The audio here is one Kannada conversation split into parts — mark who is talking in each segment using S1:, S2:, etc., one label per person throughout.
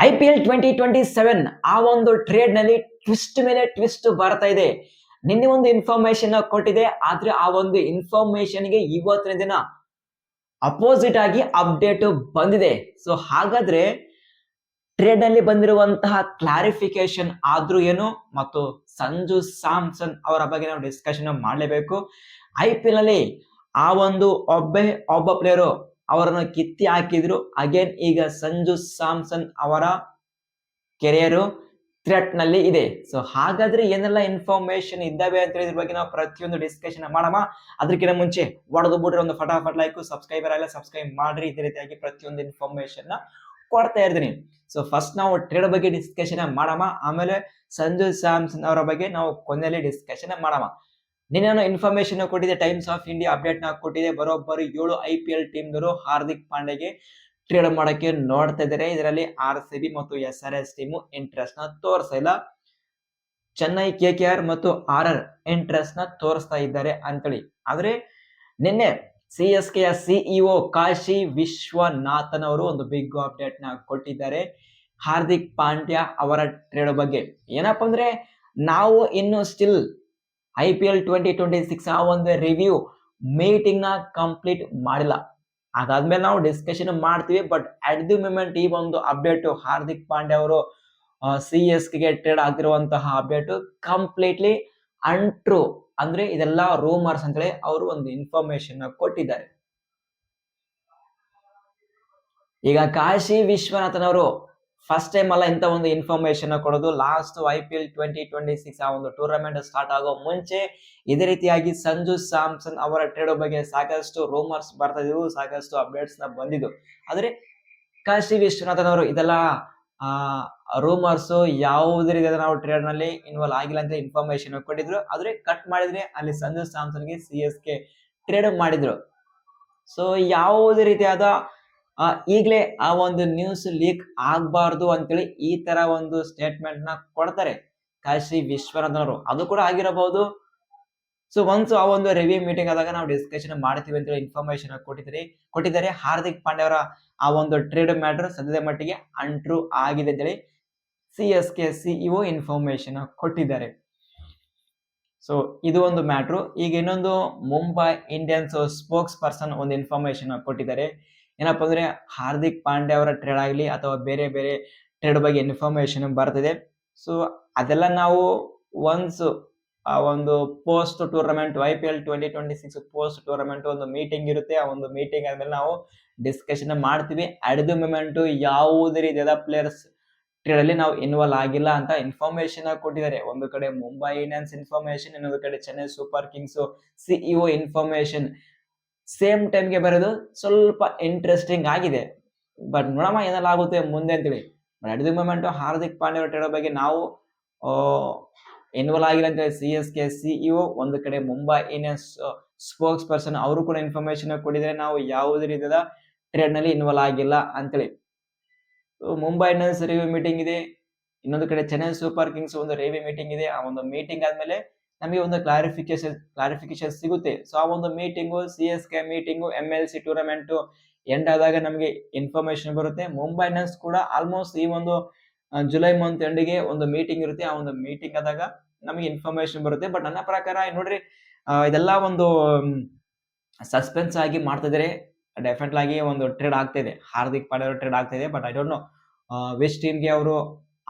S1: IPL 2027 ಆ ಒಂದು ಟ್ರೇಡ್ ನಲ್ಲಿ ಟ್ವಿಸ್ಟ್ ಮೇಲೆ ಟ್ವಿಸ್ಟ್ ಬರ್ತಾ ಇದೆ. ನಿನ್ನೆ ಒಂದು ಇನ್ಫಾರ್ಮೇಶನ್ ಕೊಟ್ಟಿದೆ, ಆದ್ರೆ ಆ ಒಂದು ಇನ್ಫಾರ್ಮೇಶನ್ ಗೆ ಇವತ್ತಿನ ದಿನ ಅಪೋಸಿಟ್ ಆಗಿ ಅಪ್ಡೇಟ್ ಬಂದಿದೆ. ಸೊ ಹಾಗಾದ್ರೆ ಟ್ರೇಡ್ ನಲ್ಲಿ ಬಂದಿರುವಂತಹ ಕ್ಲಾರಿಫಿಕೇಶನ್ ಆದ್ರೂ ಏನು ಮತ್ತು ಸಂಜು ಸ್ಯಾಮ್ಸನ್ ಅವರ ಬಗ್ಗೆ ನಾವು ಡಿಸ್ಕಷನ್ ಮಾಡಲೇಬೇಕು. IPL ನಲ್ಲಿ ಆ ಒಂದು ಒಬ್ಬ ಪ್ಲೇಯರು ಅವರನ್ನು ಕಿತ್ತಿ ಹಾಕಿದ್ರು. ಅಗೇನ್ ಈಗ ಸಂಜು ಸ್ಯಾಮ್ಸನ್ ಅವರ ಕೆರಿಯರ್ ಥ್ರೆಟ್ ನಲ್ಲಿ ಇದೆ. ಸೊ ಹಾಗಾದ್ರೆ ಏನೆಲ್ಲ ಇನ್ಫಾರ್ಮೇಶನ್ ಇದ್ದಾವೆ ಅಂತ ಇದ್ರ ಬಗ್ಗೆ ನಾವು ಪ್ರತಿಯೊಂದು ಡಿಸ್ಕಷನ್ ಮಾಡೋಣ. ಅದಕ್ಕಿಂತ ಮುಂಚೆ ಹೊಡೆದು ಬಿಟ್ರೆ ಒಂದು ಫಟಾಫಟ್ ಲೈಕ್, ಸಬ್ಸ್ಕ್ರೈಬರ್ ಎಲ್ಲ ಸಬ್ಸ್ಕ್ರೈಬ್ ಮಾಡ್ರಿ. ಇದೇ ರೀತಿಯಾಗಿ ಪ್ರತಿಯೊಂದು ಇನ್ಫಾರ್ಮೇಶನ್ ಕೊಡ್ತಾ ಇರ್ತೀನಿ. ಸೊ ಫಸ್ಟ್ ನಾವು ಟ್ರೇಡ್ ಬಗ್ಗೆ ಡಿಸ್ಕಷನ್ ಮಾಡೋಣ, ಆಮೇಲೆ ಸಂಜು ಸ್ಯಾಮ್ಸನ್ ಅವರ ಬಗ್ಗೆ ನಾವು ಕೊನೆಯಲ್ಲಿ ಡಿಸ್ಕಷನ್ ಮಾಡೋಣ. ನಿನ್ನೆ ಇನ್ಫಾರ್ಮೇಶನ್ ಕೊಟ್ಟಿದೆ, ಟೈಮ್ಸ್ ಆಫ್ ಇಂಡಿಯಾ ಅಪ್ಡೇಟ್ ನ ಕೊಟ್ಟಿದೆ. ಬರೋಬ್ಬರಿ 7 IPL ಟೀಮ್ಗಳು ಹಾರ್ದಿಕ್ ಪಾಂಡೆಗೆ ಟ್ರೇಡ್ ಮಾಡಕ್ಕೆ ನೋಡ್ತಾ ಇದ್ದಾರೆ. ಇದರಲ್ಲಿ RCB ಮತ್ತು SRH ಟೀಮು ಇಂಟ್ರೆಸ್ಟ್ ನ ತೋರಿಸ್ತಾ ಇಲ್ಲ. ಚೆನ್ನೈ KKR ಮತ್ತು RR ಇಂಟ್ರೆಸ್ಟ್ ನ ತೋರಿಸ್ತಾ ಇದ್ದಾರೆ ಅಂತೇಳಿ. ಆದ್ರೆ ನಿನ್ನೆ CSK ಯ CEO ಕಾಶಿ ವಿಶ್ವನಾಥನ್ ಅವರು ಒಂದು ಬಿಗ್ ಅಪ್ಡೇಟ್ ನ ಕೊಟ್ಟಿದ್ದಾರೆ ಹಾರ್ದಿಕ್ ಪಾಂಡ್ಯ ಅವರ ಟ್ರೇಡ್ ಬಗ್ಗೆ. ಏನಪ್ಪಾ ಅಂದ್ರೆ, ನಾವು ಇನ್ನು ಸ್ಟಿಲ್ IPL 2026 ಆ ಒಂದು ರಿವ್ಯೂ ಮೀಟಿಂಗ್ ನ ಕಂಪ್ಲೀಟ್ ಮಾಡಿಲ್ಲ. ಅದಾದ್ಮೇಲೆ ನಾವು ಡಿಸ್ಕಷನ್ ಮಾಡ್ತೀವಿ. ಬಟ್ ಅಟ್ ದಿ ಮೂಮೆಂಟ್ ಈ ಒಂದು ಅಪ್ಡೇಟ್ ಹಾರ್ದಿಕ್ ಪಾಂಡ್ಯ ಅವರು CSK ಗೆ ಟ್ರೇಡ್ ಆಗಿರುವಂತಹ ಅಪ್ಡೇಟ್ ಕಂಪ್ಲೀಟ್ಲಿ ಅನ್ಟ್ರೂ, ಅಂದ್ರೆ ಇದೆಲ್ಲ ರೂಮರ್ಸ್ ಅಂತೇಳಿ ಅವರು ಒಂದು ಇನ್ಫಾರ್ಮೇಶನ್ ಕೊಟ್ಟಿದ್ದಾರೆ. ಈಗ ಕಾಶಿ ವಿಶ್ವನಾಥನ್ ಅವರು ಫಸ್ಟ್ ಟೈಮ್ ಅಲ್ಲ ಇಂತ ಒಂದು ಇನ್ಫಾರ್ಮೇಶನ್ ಕೊಡೋದು. ಲಾಸ್ಟ್ IPL 2026 ಆ ಒಂದು ಟೂರ್ನಮೆಂಟ್ ಸ್ಟಾರ್ಟ್ ಆಗೋ ಮುಂಚೆ ಇದೇ ರೀತಿಯಾಗಿ ಸಂಜು ಸ್ಯಾಮ್ಸನ್ ಅವರ ಟ್ರೇಡ್ ಬಗ್ಗೆ ಸಾಕಷ್ಟು ರೂಮರ್ಸ್ ಬರ್ತಾ ಇದ್ವು, ಸಾಕಷ್ಟು ಅಪ್ಡೇಟ್ಸ್ ನ ಬಂದಿದ್ದು. ಆದ್ರೆ ಕಾಶಿ ವಿಶ್ವನಾಥನ್ ಅವರು ಇದೆಲ್ಲ ರೂಮರ್ಸ್ ಯಾವುದೇ ರೀತಿಯಾದ ನಾವು ಟ್ರೇಡ್ ನಲ್ಲಿ ಇನ್ವಾಲ್ವ್ ಆಗಿಲ್ಲ ಅಂತ ಇನ್ಫಾರ್ಮೇಶನ್ ಕೊಟ್ಟಿದ್ರು. ಆದ್ರೆ ಕಟ್ ಮಾಡಿದ್ರೆ ಅಲ್ಲಿ ಸಂಜು ಸ್ಯಾಮ್ಸನ್ ಗೆ CSK ಟ್ರೇಡ್ ಮಾಡಿದ್ರು. ಸೊ ಯಾವುದೇ ರೀತಿಯಾದ ಈಗಲೇ ಆ ಒಂದು ನ್ಯೂಸ್ ಲೀಕ್ ಆಗ್ಬಾರ್ದು ಅಂತೇಳಿ ಈ ತರ ಒಂದು ಸ್ಟೇಟ್ಮೆಂಟ್ ನ ಕೊಡ್ತಾರೆ ಕಾಶಿ ವಿಶ್ವನಾಥನ್ ಅವರು. ಅದು ಕೂಡ ಆಗಿರಬಹುದು. ಸೊ ಒನ್ಸ್ ಆ ಒಂದು ರಿವ್ಯೂ ಮೀಟಿಂಗ್ ಆದಾಗ ನಾವು ಡಿಸ್ಕಷನ್ ಮಾಡ್ತೀವಿ ಅಂತ ಇನ್ಫಾರ್ಮೇಶನ್ ಕೊಟ್ಟಿದ್ದಾರೆ. ಹಾರ್ದಿಕ್ ಪಾಂಡ್ಯ ಅವರ ಆ ಒಂದು ಟ್ರೇಡ್ ಮ್ಯಾಟರ್ ಸದ್ಯದ ಮಟ್ಟಿಗೆ ಅನ್ಟ್ರೂ ಆಗಿದೆ ಅಂತೇಳಿ CSK CEO ಇನ್ಫಾರ್ಮೇಶನ್ ಕೊಟ್ಟಿದ್ದಾರೆ. ಸೊ ಇದು ಒಂದು ಮ್ಯಾಟ್ರು. ಈಗ ಇನ್ನೊಂದು ಮುಂಬೈ ಇಂಡಿಯನ್ಸ್ ಸ್ಪೋಕ್ಸ್ ಪರ್ಸನ್ ಒಂದು ಇನ್ಫಾರ್ಮೇಶನ್ ಕೊಟ್ಟಿದ್ದಾರೆ. ಏನಪ್ಪಾ ಅಂದ್ರೆ, ಹಾರ್ದಿಕ್ ಪಾಂಡ್ಯ ಅವರ ಟ್ರೇಡ್ ಆಗಲಿ ಅಥವಾ ಬೇರೆ ಬೇರೆ ಟ್ರೇಡ್ ಬಗ್ಗೆ ಇನ್ಫಾರ್ಮೇಶನ್ ಬರ್ತಿದೆ. ಸೊ ಅದೆಲ್ಲ ನಾವು ಒನ್ಸ್ ಆ ಒಂದು post tournament IPL 2026 post tournament ಒಂದು ಮೀಟಿಂಗ್ ಇರುತ್ತೆ. ಆ ಒಂದು ಮೀಟಿಂಗ್ ಆದ್ಮೇಲೆ ನಾವು ಡಿಸ್ಕಷನ್ ಮಾಡ್ತೀವಿ. ಅಟ್ ದಿ ಮೂಮೆಂಟ್ ಯಾವುದೇ ರೀತಿಯಾದ ಪ್ಲೇಯರ್ಸ್ ಟ್ರೇಡ್ ಅಲ್ಲಿ ನಾವು ಇನ್ವಾಲ್ವ್ ಆಗಿಲ್ಲ ಅಂತ ಇನ್ಫಾರ್ಮೇಶನ್ ಕೊಟ್ಟಿದ್ದಾರೆ. ಒಂದು ಕಡೆ ಮುಂಬೈ ಇಂಡಿಯನ್ಸ್ ಇನ್ಫಾರ್ಮೇಶನ್, ಇನ್ನೊಂದು ಕಡೆ Chennai super Kings CEO information same ಟೈಮ್ಗೆ ಬರೋದು ಸ್ವಲ್ಪ ಇಂಟ್ರೆಸ್ಟಿಂಗ್ ಆಗಿದೆ. ಬಟ್ ನೋಡಮ್ಮ ಏನೆಲ್ಲ ಆಗುತ್ತೆ ಮುಂದೆ ಅಂತೇಳಿ. But at the moment Hardik Pandya ಅವರ ಟ್ರೇಡ್ ಬಗ್ಗೆ ನಾವು ಇನ್ವಾಲ್ವ್ ಆಗಿಲ್ಲ ಅಂತ CSK CEO, ಒಂದು ಕಡೆ ಮುಂಬೈ ಇಂಡಿಯನ್ಸ್ ಸ್ಪೋಕ್ಸ್ ಪರ್ಸನ್ ಅವರು ಕೂಡ ಇನ್ಫಾರ್ಮೇಶನ್ ಕೊಟ್ಟಿದ್ದಾರೆ, ನಾವು ಯಾವುದೇ ರೀತಿಯಾದ ಟ್ರೇಡ್ ನಲ್ಲಿ ಇನ್ವಾಲ್ವ್ ಆಗಿಲ್ಲ ಅಂತೇಳಿ. ಮುಂಬೈ ಇಂಡಿಯನ್ಸ್ ರಿವ್ಯೂ ಮೀಟಿಂಗ್ ಇದೆ, ಇನ್ನೊಂದು ಕಡೆ ಚೆನ್ನೈ ಸೂಪರ್ ಕಿಂಗ್ಸ್ ಒಂದು ರಿವ್ಯೂ ಮೀಟಿಂಗ್ ಇದೆ. ಆ ಒಂದು ಮೀಟಿಂಗ್ ಆದ್ಮೇಲೆ ನಮಗೆ ಒಂದು ಕ್ಲಾರಿಫಿಕೇಶನ್ ಸಿಗುತ್ತೆ. ಸೊ ಆ ಒಂದು meeting CSK meeting MLC tournament end ಆದಾಗ ನಮಗೆ ಇನ್ಫಾರ್ಮೇಶನ್ ಬರುತ್ತೆ. ಮುಂಬೈ ಇಂಡಿಯನ್ಸ್ ಕೂಡ ಆಲ್ಮೋಸ್ಟ್ ಈ ಒಂದು ಜುಲೈ ಮಂತ್ ಎಂಡಿಗೆ ಒಂದು ಮೀಟಿಂಗ್ ಇರುತ್ತೆ. ಆ ಒಂದು ಮೀಟಿಂಗ್ ಆದಾಗ ನಮಗೆ ಇನ್ಫಾರ್ಮೇಶನ್ ಬರುತ್ತೆ. ಬಟ್ ನನ್ನ ಪ್ರಕಾರ ನೋಡ್ರಿ, ಇದೆಲ್ಲ ಒಂದು ಸಸ್ಪೆನ್ಸ್ ಆಗಿ ಮಾಡ್ತಿದ್ದಾರೆ. ಡೆಫಿನೆಟ್ ಆಗಿ ಒಂದು ಟ್ರೇಡ್ ಆಗ್ತಾ ಇದೆ, ಹಾರ್ದಿಕ್ ಪಾಂಡ್ಯ ಟ್ರೇಡ್ ಆಗ್ತಾ ಇದೆ. ಬಟ್ ಐ ಡೋಂಟ್ ನೋ ವೆಸ್ಟ್ ಟೀಮ್ಗೆ ಅವರು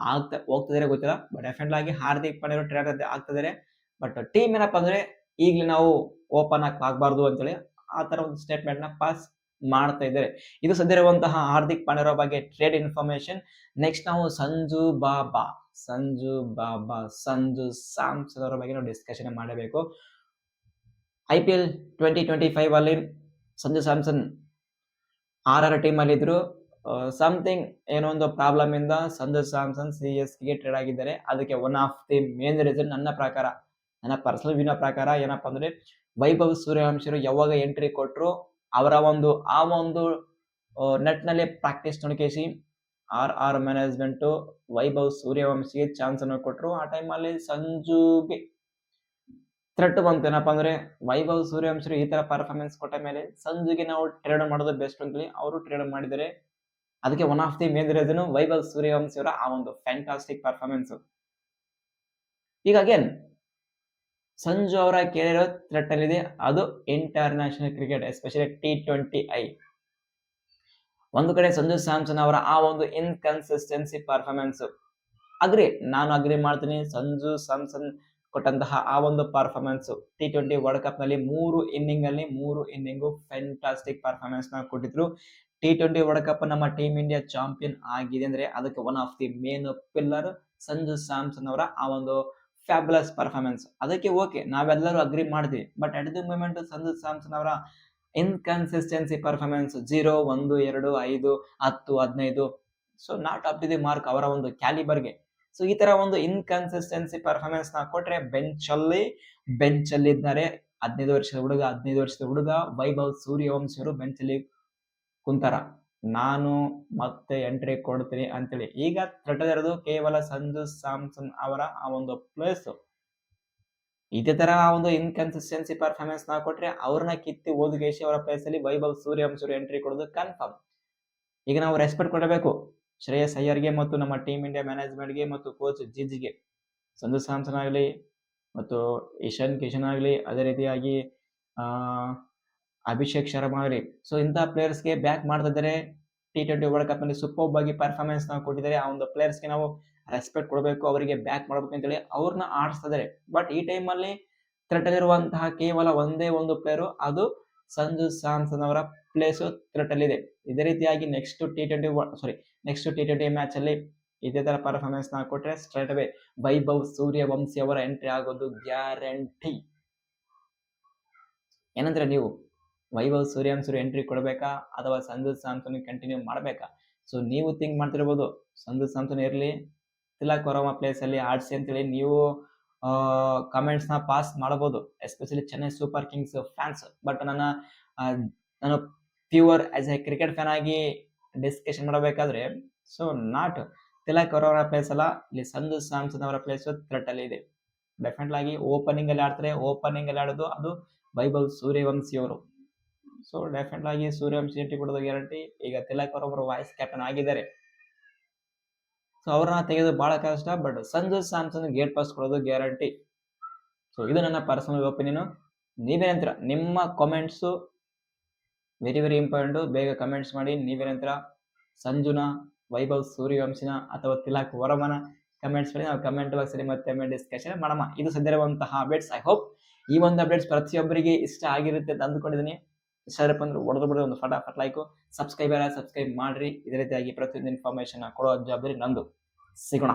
S1: ಹೋಗ್ತಿದಾರೆ ಗೊತ್ತಿಲ್ಲ. ಬಟ್ ಡೆಫಿನೆಟ್ ಆಗಿ ಹಾರ್ದಿಕ್ ಪಾಂಡ್ಯ ಟ್ರೇಡ್ ಆಗ್ತಿದ್ದಾರೆ. ಬಟ್ ಟೀಮ್ ಏನಪ್ಪಾ ಅಂದ್ರೆ, ಈಗಲೇ ನಾವು ಓಪನ್ ಆಗ್ಬಾರ್ದು ಅಂತೇಳಿ ಆ ತರ ಒಂದು ಸ್ಟೇಟ್ಮೆಂಟ್ ನ ಪಾಸ್ ಮಾಡ್ತಾ ಇದ್ದಾರೆ. ಇದು ಸದ್ಯ ಇರುವಂತಹ ಹಾರ್ದಿಕ್ ಪಾಂಡ್ಯ ಬಗ್ಗೆ ಟ್ರೇಡ್ ಇನ್ಫಾರ್ಮೇಶನ್. ನೆಕ್ಸ್ಟ್ ನಾವು ಸಂಜು ಸ್ಯಾಮ್ಸನ್ ಅವರ ಬಗ್ಗೆ ನಾವು ಡಿಸ್ಕಷನ್ ಮಾಡಬೇಕು. IPL 2025 ಅಲ್ಲಿ ಸಂಜು ಸ್ಯಾಮ್ಸನ್ RR ಟೀಮ್ ಅಲ್ಲಿ ಇದ್ರು. ಸಮಥಿಂಗ್ ಏನೋ ಒಂದು ಪ್ರಾಬ್ಲಮ್ ಇಂದ ಸಂಜು ಸ್ಯಾಮ್ಸನ್ CSK ಗೆ ಟ್ರೇಡ್ ಆಗಿದ್ದಾರೆ. ಅದಕ್ಕೆ one of the main reason ನನ್ನ ಪರ್ಸನಲ್ ವ್ಯೂನ ಪ್ರಕಾರ ಏನಪ್ಪಾ ಅಂದ್ರೆ, ವೈಭವ್ ಸೂರ್ಯವಂಶಿ ಯಾವಾಗ ಎಂಟ್ರಿ ಕೊಟ್ರು ಅವರ ಆ ಒಂದು ನೆಟ್ ನಲ್ಲಿ ಪ್ರಾಕ್ಟೀಸ್ ನೋಡ್ಕೇಸಿ RR ಮ್ಯಾನೇಜ್ಮೆಂಟ್ ವೈಭವ್ ಸೂರ್ಯವಂಶಿಗೆ ಚಾನ್ಸ್ ಅನ್ನು ಕೊಟ್ರು. ಆ ಟೈಮ್ ಅಲ್ಲಿ ಸಂಜುಗೆ ಥ್ರೆಟ್ ಬಂತು. ಏನಪ್ಪಾ ಅಂದ್ರೆ, ವೈಭವ್ ಸೂರ್ಯವಂಶಿ ಈ ತರ ಪರ್ಫಾರ್ಮೆನ್ಸ್ ಕೊಟ್ಟ ಮೇಲೆ ಸಂಜುಗೆ ನಾವು ಟ್ರೇಡ್ ಮಾಡೋದು ಬೆಸ್ಟ್ ಅಂತೇಳಿ ಅವರು ಟ್ರೇಡ್ ಮಾಡಿದ್ದಾರೆ. ಅದಕ್ಕೆ one of the main reason Vaibhav Suryavanshi ಅವರ ಆ ಒಂದು ಫ್ಯಾಂಟಾಸ್ಟಿಕ್ ಪರ್ಫಾರ್ಮೆನ್ಸ್. ಈಗ ಅಗೇನ್ ಸಂಜು ಅವರ ಕೆರಿಯರ್ ಥ್ರೆಟ್ ಅಲ್ಲಿದೆ, ಅದು ಇಂಟರ್ನ್ಯಾಷನಲ್ ಕ್ರಿಕೆಟ್, ಎಸ್ಪೆಷಲಿ T20I. ಒಂದು ಕಡೆ ಸಂಜು ಸ್ಯಾಮ್ಸನ್ ಅವರ ಆ ಒಂದು ಇನ್ಕನ್ಸಿಸ್ಟೆನ್ಸಿ ಪರ್ಫಾರ್ಮೆನ್ಸ್ ನಾನು ಅಗ್ರಿ ಮಾಡ್ತೀನಿ. ಸಂಜು ಸ್ಯಾಮ್ಸನ್ ಕೊಟ್ಟಂತಹ ಆ ಒಂದು ಪರ್ಫಾರ್ಮೆನ್ಸ್ T20 ವರ್ಲ್ಡ್ ಕಪ್ ನಲ್ಲಿ 3 ಇನ್ನಿಂಗು ಫ್ಯಾಂಟಾಸ್ಟಿಕ್ ಪರ್ಫಾರ್ಮೆನ್ಸ್ ನ ಕೊಟ್ಟಿದ್ರು. T20 ವರ್ಲ್ಡ್ ಕಪ್ ನಮ್ಮ ಟೀಮ್ ಇಂಡಿಯಾ ಚಾಂಪಿಯನ್ ಆಗಿದೆ ಅಂದ್ರೆ ಅದಕ್ಕೆ one of the main pillar Sanju Samson ಅವರ ಆ ಒಂದು ಫ್ಯಾಬ್ಯುಲಸ್ ಪರ್ಫಾರ್ಮೆನ್ಸ್. ಅದಕ್ಕೆ ಓಕೆ, ನಾವೆಲ್ಲರೂ ಅಗ್ರಿ ಮಾಡ್ತೀವಿ. But at the moment Sanju Samson ಅವರ inconsistency performance 0, 1, 2, 5, 10, 15 so not up to the mark ಅವರ ಒಂದು ಕ್ಯಾಲಿಬರ್ಗೆ. ಸೊ ಈ ತರ ಒಂದು ಇನ್ಕನ್ಸಿಸ್ಟೆನ್ಸಿ ಪರ್ಫಾರ್ಮೆನ್ಸ್ ನ ಕೊಟ್ರೆ ಬೆಂಚ್ ಅಲ್ಲಿ ಇದ್ದಾರೆ 15 ವರ್ಷದ ಹುಡುಗ ವೈಭವ್ ಸೂರ್ಯವಂಶಿ ಅವರು ಬೆಂಚ್ ಅಲ್ಲಿ ಕುಂತಾರ. ನಾನು ಮತ್ತೆ ಎಂಟ್ರಿ ಕೊಡ್ತೀನಿ ಅಂತೇಳಿ ಈಗ ತಟ್ಟದಿರೋದು ಕೇವಲ ಸಂಜು ಸ್ಯಾಮ್ಸನ್ ಅವರ ಆ ಒಂದು ಪ್ಲೇಸ್. ಇದೇ ತರ ಆ ಒಂದು ಇನ್ಕನ್ಸಿಸ್ಟೆನ್ಸಿ ಪರ್ಫಾರ್ಮೆನ್ಸ್ ನ ಕೊಟ್ರೆ ಅವ್ರನ್ನ ಕಿತ್ತಿ ಓದುಗೇಶಿ ಅವರ ಪ್ಲೇಸ್ ಅಲ್ಲಿ ವೈಭವ್ ಸೂರ್ಯವಂಶಿ ಅವರು ಎಂಟ್ರಿ ಕೊಡೋದು ಕನ್ಫರ್ಮ್. ಈಗ ನಾವು ರೆಸ್ಪೆಕ್ಟ್ ಕೊಡಬೇಕು ಶ್ರೇಯಸ್ ಅಯ್ಯರ್ಗೆ ಮತ್ತು ನಮ್ಮ ಟೀಮ್ ಇಂಡಿಯಾ ಮ್ಯಾನೇಜ್ಮೆಂಟ್ಗೆ ಮತ್ತು ಕೋಚ್ ಜಿಜಿಗೆ. ಸಂಜು ಸ್ಯಾಮ್ಸನ್ ಆಗಲಿ ಮತ್ತು ಇಶಾನ್ ಕಿಶನ್ ಆಗಲಿ, ಅದೇ ರೀತಿಯಾಗಿ ಅಭಿಷೇಕ್ ಶರ್ಮಾ ಆಗಲಿ, ಸೊ ಇಂತಹ ಪ್ಲೇಯರ್ಸ್ಗೆ ಬ್ಯಾಕ್ ಮಾಡ್ತಾ ಇದ್ದಾರೆ. T20 ವರ್ಲ್ಡ್ ಕಪ್ ನಲ್ಲಿ ಸೂಪರ್ ಆಗಿ ಪರ್ಫಾರ್ಮೆನ್ಸ್ ನಾವು ಕೊಟ್ಟಿದ್ದಾರೆ. ಆ ಒಂದು ಪ್ಲೇಯರ್ಸ್ಗೆ ನಾವು ರೆಸ್ಪೆಕ್ಟ್ ಕೊಡಬೇಕು, ಅವರಿಗೆ ಬ್ಯಾಕ್ ಮಾಡಬೇಕು ಅಂತೇಳಿ ಅವ್ರನ್ನ ಆಡಿಸ್ತಾ ಇದ್ದಾರೆ. ಬಟ್ ಈ ಟೈಮ್ ಅಲ್ಲಿ ಥ್ರೆಟ್ ಅಲ್ಲಿರುವಂತಹ ಕೇವಲ ಒಂದೇ ಒಂದು ಪ್ಲೇಯರ್, ಅದು ಸಂಜು ಸ್ಯಾಮ್ಸನ್ ಅವರ ಪ್ಲೇಸ್ ಥ್ರೆಟ್ ಅಲ್ಲಿ ಇದೆ. ಇದೇ ರೀತಿಯಾಗಿ ನೆಕ್ಸ್ಟ್ T20 ಮ್ಯಾಚ್ ಅಲ್ಲಿ ಇದೇ ತರ ಪರ್ಫಾರ್ಮೆನ್ಸ್ ನಾವು ಕೊಟ್ರೆ ಸ್ಟ್ರೈಟ್ ಅವೇ ವೈಭವ್ ಸೂರ್ಯವಂಶಿ ಅವರ ಎಂಟ್ರಿ ಆಗೋದು ಗ್ಯಾರಂಟಿ. ಏನಂದ್ರೆ ನೀವು ವೈಭವ್ ಸೂರ್ಯವಂಶಿ ಎಂಟ್ರಿ ಕೊಡಬೇಕಾ ಅಥವಾ ಸಂಜು ಸ್ಯಾಮ್ಸನ್ ಕಂಟಿನ್ಯೂ ಮಾಡಬೇಕಾ? ಸೊ ನೀವು ಥಿಂಕ್ ಮಾಡ್ತಿರ್ಬೋದು ಸಂಜು ಸ್ಯಾಮ್ಸನ್ ಇರಲಿ, ತಿಲಕ್ ವರ್ಮಾ ಪ್ಲೇಸ್ ಅಲ್ಲಿ ಆಡ್ಸಿ ಅಂತೇಳಿ ನೀವು ಕಮೆಂಟ್ಸ್ ನ ಪಾಸ್ ಮಾಡಬಹುದು, especially Chennai super kings fans. But ನಾನು pure as a cricket fan ಆಗಿ ಡಿಸ್ಕಷನ್ ಮಾಡಬೇಕಾದ್ರೆ so not Tilak Varma place ಅಲ್ಲ, ಇಲ್ಲಿ ಸಂಜು ಸ್ಯಾಮ್ಸನ್ ಅವರ ಪ್ಲೇಸ್ ಥ್ರೆಟ್ ಅಲ್ಲಿ ಇದೆ. ಡೆಫಿನೆಟ್ ಆಗಿ ಓಪನಿಂಗ್ ಅಲ್ಲಿ ಆಡ್ತಾರೆ, ಓಪನಿಂಗ್ ಅಲ್ಲಿ ಆಡೋದು ಅದು ವೈಭವ್ ಸೂರ್ಯವಂಶಿ ಅವರು. ಸೊ ಡೆಫಿನೆಟ್ ಆಗಿ ಸೂರ್ಯವಂಶಿ ಎಂಟ್ರಿ ಕೊಡೋದು ಗ್ಯಾರಂಟಿ. ಈಗ ತಿಲಕ್ ವರ್ಮಾ ವೈಸ್ ಕ್ಯಾಪ್ಟನ್ ಆಗಿದ್ದಾರೆ, ಸೊ ಅವ್ರನ್ನ ತೆಗೆದು ಬಹಳ ಕಷ್ಟ. But Sanju Samson gate pass ಕೊಡೋದು ಗ್ಯಾರಂಟಿ. ಸೊ ಇದು ನನ್ನ ಪರ್ಸನಲ್ ಒಪಿನಿಯನ್. ನೀವೇನಂತೀರ? ನಿಮ್ಮ ಕಾಮೆಂಟ್ಸ್ ವೆರಿ ವೆರಿ ಇಂಪಾರ್ಟೆಂಟ್. ಬೇಗ ಕಮೆಂಟ್ಸ್ ಮಾಡಿ. ನೀವೇನಂತೀರ? ಸಂಜುನ, ವೈಭವ್ ಸೂರ್ಯವಂಶಿನ ಅಥವಾ ತಿಲಕ್ ವರ್ಮನ ಕಮೆಂಟ್ಸ್ ಮಾಡಿ. ನಾವು ಕಮೆಂಟ್ ಬಾಕ್ಸ್ ಅಲ್ಲಿ ಮತ್ತೆ ಡಿಸ್ಕಷನ್ ಮಾಡೋಣ. ಇದು ಸದ್ಯವಿರುವಂತಹ ಅಪ್ಡೇಟ್ಸ್. ಐ ಹೋಪ್ ಈ ಒಂದು ಅಪ್ಡೇಟ್ಸ್ ಪ್ರತಿಯೊಬ್ಬರಿಗೆ ಇಷ್ಟ ಆಗಿರುತ್ತೆ ಅಂತ ಅಂದ್ಕೊಂಡಿದ್ದೀನಿ. ಇಷ್ಟ ಅಂದ್ರೆ ಹೊಡೆದು ಒಂದು ಫಟಾಫಟ್ ಲೈಕ್, ಸಬ್ಸ್ಕ್ರೈಬ್ ಮಾಡ್ರಿ. ಇದೇ ರೀತಿಯಾಗಿ ಪ್ರತಿಯೊಂದು ಇನ್ಫಾರ್ಮೇಶನ್ ಕೊಡೋ ಜವಾಬ್ದಾರಿ ನಂದು. ಸಿಗೋಣ.